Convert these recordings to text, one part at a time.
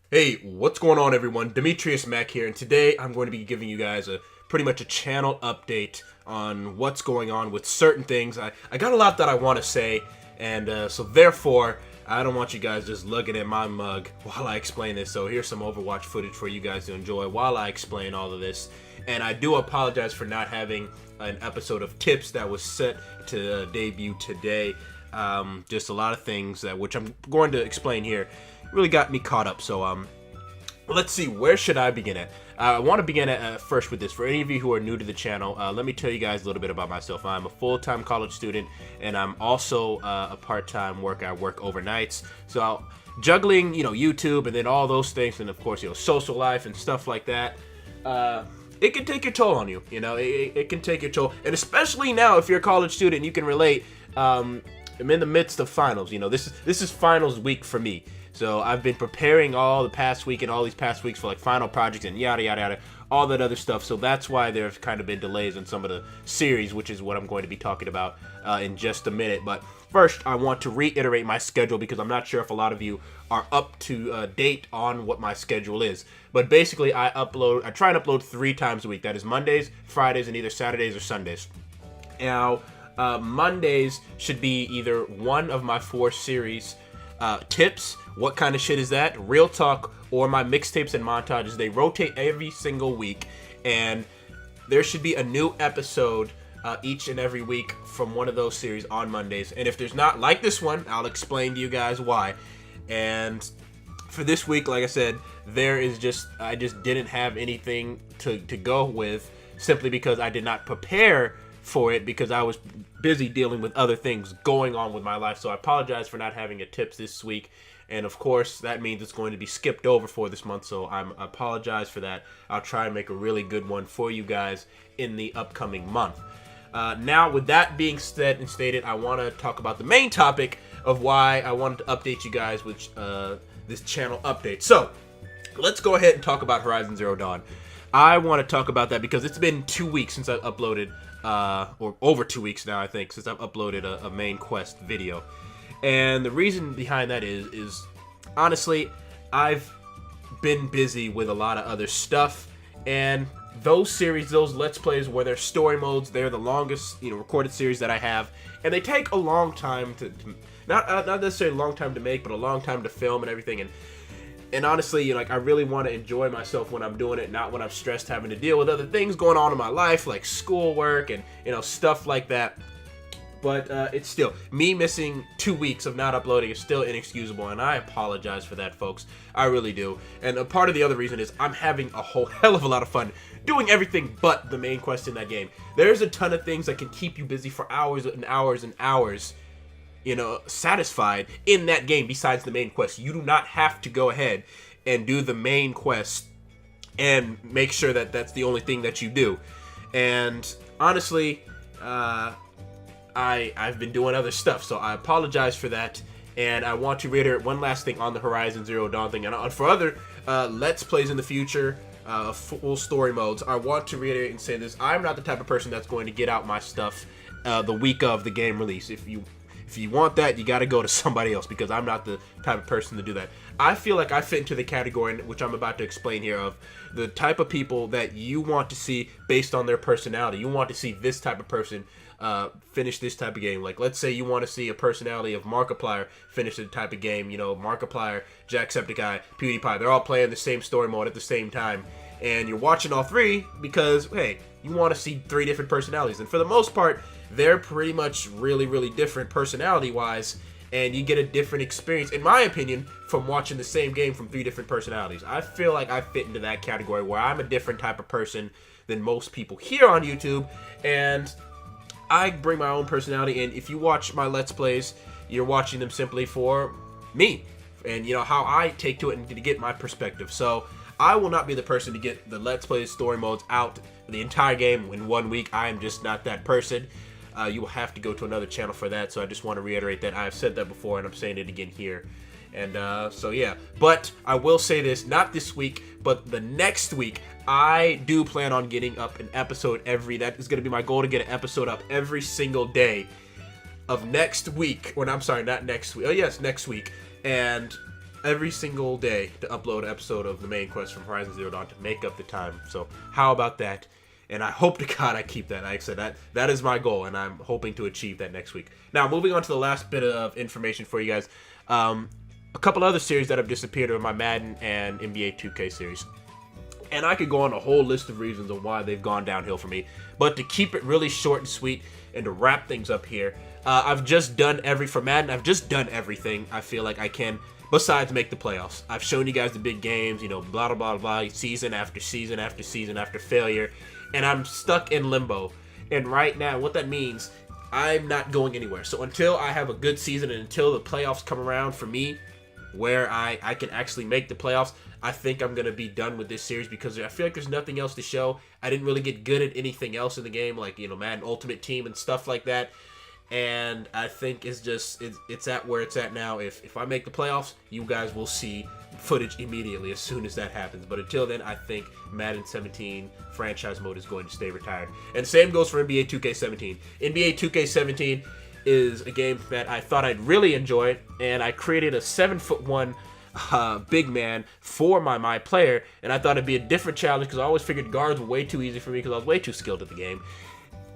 Hey, what's going on, everyone? Demetrius Mack here, and today I'm going to be giving you guys pretty much a channel update on what's going on with certain things. I got a lot that I want to say, and so therefore, I don't want you guys just looking at my mug while I explain this. So here's some Overwatch footage for you guys to enjoy while I explain all of this. And I do apologize for not having an episode of Tips that was set to debut today. Just a lot of things which I'm going to explain here really got me caught up. So let's see, where should I begin at? I want to begin at first with this. For any of you who are new to the channel, let me tell you guys a little bit about myself. I'm a full-time college student, and I'm also a part-time worker. I work overnights, so juggling, YouTube and then all those things, and of course, social life and stuff like that. It can take your toll on you. It can take your toll, and especially now, if you're a college student, you can relate. I'm in the midst of finals. This is finals week for me. So I've been preparing all the past week and all these past weeks for like final projects and yada yada yada, all that other stuff. So that's why there's kind of been delays in some of the series, which is what I'm going to be talking about in just a minute. But first, I want to reiterate my schedule because I'm not sure if a lot of you are up to date on what my schedule is. But basically, I try and upload 3 times a week. That is Mondays, Fridays, and either Saturdays or Sundays. Now, Mondays should be either one of my 4 series tips. What kind of shit is that? Real talk, or my mixtapes and montages. They rotate every single week, and there should be a new episode each and every week from one of those series on Mondays. And if there's not, like this one, I'll explain to you guys why. And for this week, like I said, I just didn't have anything to go with, simply because I did not prepare for it because I was busy dealing with other things going on with my life. So I apologize for not having a tips this week, and of course that means it's going to be skipped over for this month, so I apologize for that. I'll try and make a really good one for you guys in the upcoming month. Now, with that being said and stated, I want to talk about the main topic of why I wanted to update you guys with this channel update. So let's go ahead and talk about Horizon Zero Dawn. I want to talk about that because it's been 2 weeks since I uploaded, or over 2 weeks now, I think, since I've uploaded a main quest video. And the reason behind that is honestly, I've been busy with a lot of other stuff, and those series, those Let's Plays where they're story modes, they're the longest, recorded series that I have, and they take a long time to not necessarily a long time to make, but a long time to film and everything. And honestly, I really want to enjoy myself when I'm doing it, not when I'm stressed having to deal with other things going on in my life, like schoolwork and, stuff like that. But it's still, me missing 2 weeks of not uploading is still inexcusable, and I apologize for that, folks. I really do. And a part of the other reason is I'm having a whole hell of a lot of fun doing everything but the main quest in that game. There's a ton of things that can keep you busy for hours and hours and hours, satisfied in that game besides the main quest. You do not have to go ahead and do the main quest and make sure that that's the only thing that you do. And honestly, I've been doing other stuff, so I apologize for that. And I want to reiterate one last thing on the Horizon Zero Dawn thing, and for other Let's Plays in the future, full story modes, I want to reiterate and say this: I'm not the type of person that's going to get out my stuff the week of the game release. If you want that, you got to go to somebody else, because I'm not the type of person to do that. I feel like I fit into the category, which I'm about to explain here, of the type of people that you want to see based on their personality. You want to see this type of person finish this type of game. Like, let's say you want to see a personality of Markiplier finish the type of game. Markiplier, Jacksepticeye, PewDiePie, they're all playing the same story mode at the same time. And you're watching all 3 because, hey, you want to see 3 different personalities. And for the most part, they're pretty much really, really different personality-wise, and you get a different experience, in my opinion, from watching the same game from 3 different personalities. I feel like I fit into that category where I'm a different type of person than most people here on YouTube, and I bring my own personality. And if you watch my Let's Plays, you're watching them simply for me and how I take to it and to get my perspective. So I will not be the person to get the Let's Play story modes out the entire game in 1 week. I am just not that person. You will have to go to another channel for that. So I just want to reiterate that. I've said that before, and I'm saying it again here. And so yeah, but I will say this, not this week, but the next week, I do plan on getting up an episode that is going to be my goal, to get an episode up every single day of next week. Or I'm sorry, not next week. Oh yes, next week. And every single day to upload an episode of the main quest from Horizon Zero Dawn to make up the time. So how about that? And I hope to God I keep that. Like I said, that is my goal, and I'm hoping to achieve that next week. Now, moving on to the last bit of information for you guys. A couple other series that have disappeared are my Madden and NBA 2K series. And I could go on a whole list of reasons on why they've gone downhill for me. But to keep it really short and sweet and to wrap things up here, I've just done for Madden, I've just done everything I feel like I can besides make the playoffs. I've shown you guys the big games, you know, blah, blah, blah, blah, season after season after season after failure. And I'm stuck in limbo. And right now, what that means, I'm not going anywhere. So until I have a good season and until the playoffs come around for me, where I can actually make the playoffs, I think I'm going to be done with this series because I feel like there's nothing else to show. I didn't really get good at anything else in the game, like, you know, Madden Ultimate Team and stuff like that. And I think it's at where it's at now. If I make the playoffs, you guys will see footage immediately as soon as that happens. But until then, I think Madden 17 franchise mode is going to stay retired. And the same goes for NBA 2K17. NBA 2K17 is a game that I thought I'd really enjoy, and I created a 7'1" big man for my player, and I thought it'd be a different challenge because I always figured guards were way too easy for me because I was way too skilled at the game.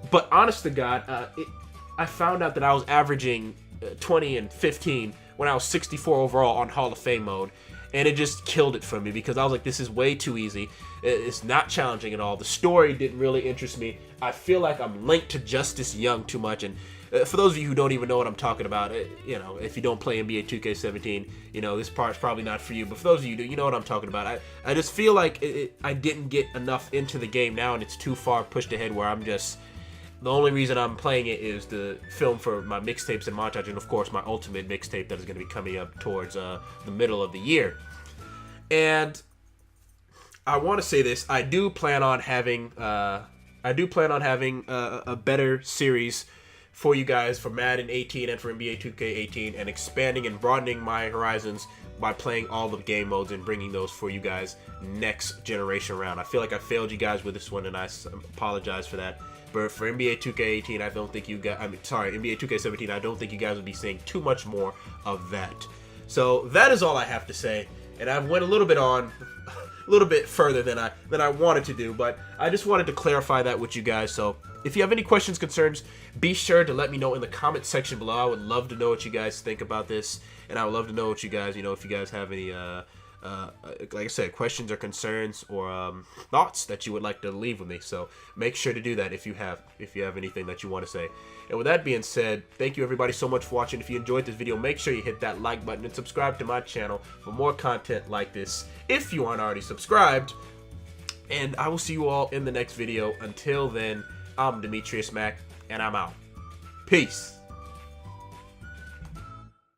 But honest to God, I found out that I was averaging 20 and 15 when I was 64 overall on Hall of Fame mode, and it just killed it for me because I was like, this is way too easy. It's not challenging at all. The story didn't really interest me. I feel like I'm linked to Justice Young too much, and for those of you who don't even know what I'm talking about, you know, if you don't play NBA 2K17, you know, this part's probably not for you. But for those of you who do, you know what I'm talking about. I just feel like I didn't get enough into the game now, and it's too far pushed ahead where I'm just... The only reason I'm playing it is the film for my mixtapes and montage, and of course my ultimate mixtape that is going to be coming up towards the middle of the year. And I want to say this: I do plan on having a better series for you guys for Madden 18 and for NBA 2K18, and expanding and broadening my horizons by playing all the game modes and bringing those for you guys next generation round. I feel like I failed you guys with this one, and I apologize for that. But for NBA 2K18, I don't think you guys, NBA 2K17, I don't think you guys will be seeing too much more of that. So that is all I have to say, and I went a little bit further than I wanted to do, but I just wanted to clarify that with you guys. So if you have any questions, concerns, be sure to let me know in the comment section below. I would love to know what you guys think about this, and I would love to know what you guys, you know, if you guys have any like I said, questions or concerns or thoughts that you would like to leave with me. So make sure to do that if you have anything that you want to say. And with that being said, thank you everybody so much for watching. If you enjoyed this video, make sure you hit that like button and subscribe to my channel for more content like this if you aren't already subscribed. And I will see you all in the next video. Until then, I'm Demetrius Mack, and I'm out. Peace.